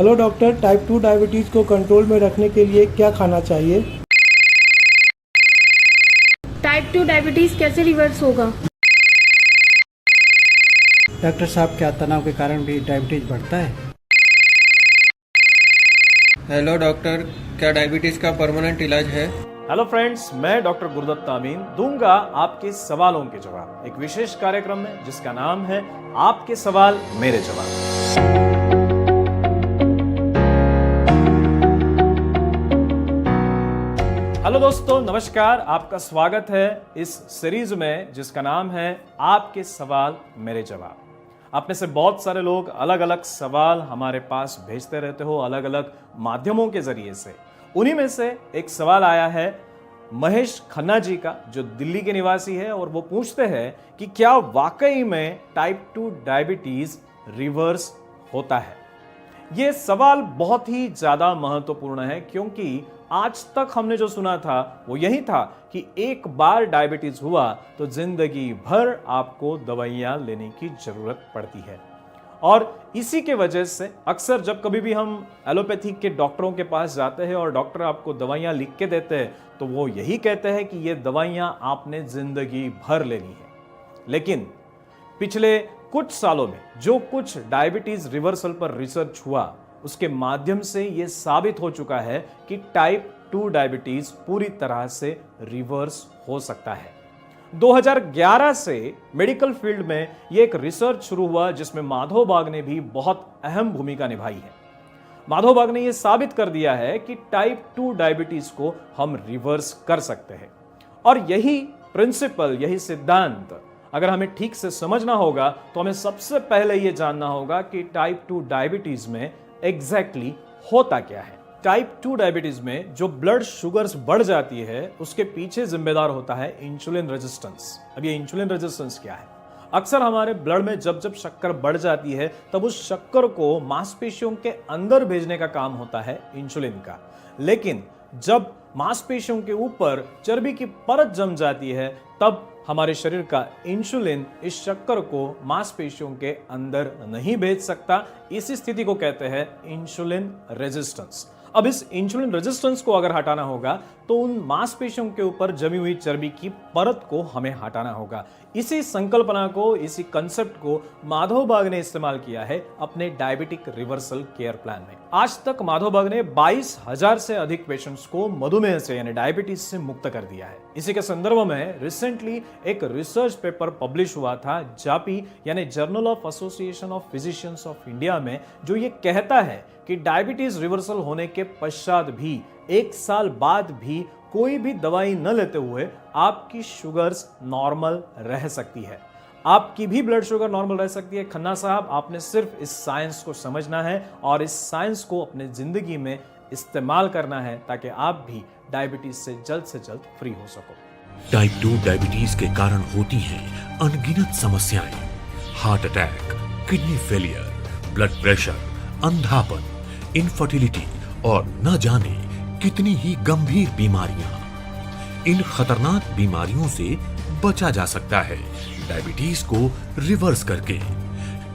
Hello doctor, type 2 diabetes को control में रखने के लिए क्या खाना चाहिए? टाइप 2 डायबिटीज़ कैसे रिवर्स होगा? डॉक्टर साहब, क्या तनाव के कारण भी डायबिटीज बढ़ता है? हेलो डॉक्टर, क्या डायबिटीज़ का परमानेंट इलाज है? हेलो फ्रेंड्स, मैं डॉक्टर गुरुदत्त अमीन दूंगा आपके सवालों के जवाब एक विशेष कार्यक्रम में जिसका नाम है आपके सवाल मेरे जवाब। हेलो दोस्तों, नमस्कार। आपका स्वागत है इस सीरीज में जिसका नाम है आपके सवाल मेरे जवाब। आप में से बहुत सारे लोग अलग अलग सवाल हमारे पास भेजते रहते हो अलग अलग माध्यमों के जरिए से। उन्हीं में से एक सवाल आया है महेश खन्ना जी का, जो दिल्ली के निवासी है, और वो पूछते हैं कि क्या वाकई में टाइप 2 डायबिटीज रिवर्स होता है। ये सवाल बहुत ही ज्यादा महत्वपूर्ण है क्योंकि आज तक हमने जो सुना था वो यही था कि एक बार डायबिटीज हुआ तो जिंदगी भर आपको दवाइयां लेने की जरूरत पड़ती है। और इसी के वजह से अक्सर जब कभी भी हम एलोपैथिक के डॉक्टरों के पास जाते हैं और डॉक्टर आपको दवाइयां लिख के देते हैं तो वो यही कहते हैं कि ये दवाइयां आपने जिंदगी भर लेनी है। लेकिन पिछले कुछ सालों में जो कुछ डायबिटीज रिवर्सल पर रिसर्च हुआ उसके माध्यम से यह साबित हो चुका है कि टाइप 2 डायबिटीज पूरी तरह से रिवर्स हो सकता है। 2011 से मेडिकल फील्ड में यह एक रिसर्च शुरू हुआ जिसमें माधोबाग ने भी बहुत अहम भूमिका निभाई है। माधोबाग ने यह साबित कर दिया है कि टाइप 2 डायबिटीज को हम रिवर्स कर सकते हैं। और यही प्रिंसिपल, यही सिद्धांत अगर हमें ठीक से समझना होगा तो हमें सबसे पहले यह जानना होगा कि टाइप 2 डायबिटीज में एग्जैक्टली होता क्या है। टाइप 2 डायबिटीज में जो ब्लड शुगर्स बढ़ जाती है उसके पीछे जिम्मेदार होता है इंसुलिन रेजिस्टेंस। अब ये इंसुलिन रेजिस्टेंस क्या है? अक्सर हमारे ब्लड में जब जब शक्कर बढ़ जाती है तब उस शक्कर को मांसपेशियों के अंदर भेजने का काम होता है इंसुलिन का। लेकिन जब मांसपेशियों के ऊपर चर्बी की परत जम जाती है तब हमारे शरीर का इंसुलिन इस शक्कर को मांसपेशियों के अंदर नहीं भेज सकता। इसी स्थिति को कहते हैं इंसुलिन रेजिस्टेंस। अब इस इंसुलिन रेजिस्टेंस को अगर हटाना होगा तो उन मांसपेशियों के ऊपर जमी हुई चर्बी की परत को हमें हटाना होगा। इसी संकल्पना को, इसी कंसेप्ट को माधोबाग ने इस्तेमाल किया है अपने डायबिटिक रिवर्सल केयर प्लान में। आज तक माधोबाग ने 22,000 से अधिक पेशेंट्स को मधुमेह से यानी डायबिटीज से मुक्त कर दिया है। इसी के संदर्भ में रिसेंटली एक रिसर्च पेपर पब्लिश हुआ था जापी यानी journal of association of physicians of India में, जो ये कहता है कि डायबिटीज रिवर्सल होने के पश्चात भी 1 साल बाद भी कोई भी दवाई न लेते हुए आपकी शुगर्स नॉर्मल रह सकती है। आपकी भी ब्लड शुगर नॉर्मल रह सकती है। खन्ना साहब, आपने सिर्फ इस साइंस को समझना है और इस साइंस को अपने जिंदगी में इस्तेमाल करना है ताकि आप भी डायबिटीज से जल्द फ्री हो सको। टाइप 2 डायबिटीज के कारण होती हैं अनगिनत समस्याएं, heart attack, kidney failure, blood pressure, अंधापन, इनफर्टिलिटी और न जाने कितनी ही गंभीर बीमारियां। इन खतरनाक बीमारियों से बचा जा सकता है डायबिटीज को रिवर्स करके।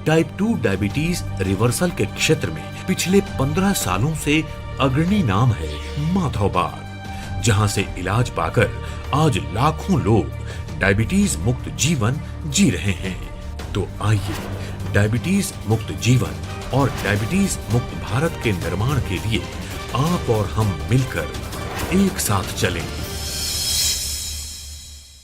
टाइप 2 डायबिटीज रिवर्सल के क्षेत्र में पिछले 15 सालों से अग्रणी नाम है माधोबाग, जहां से इलाज पाकर आज लाखों लोग डायबिटीज मुक्त जीवन जी रहे हैं। तो आइए डायबिटीज मुक्त जीवन और डायबिटीज मुक्त भारत के निर्माण के लिए आप और हम मिलकर एक साथ चलें।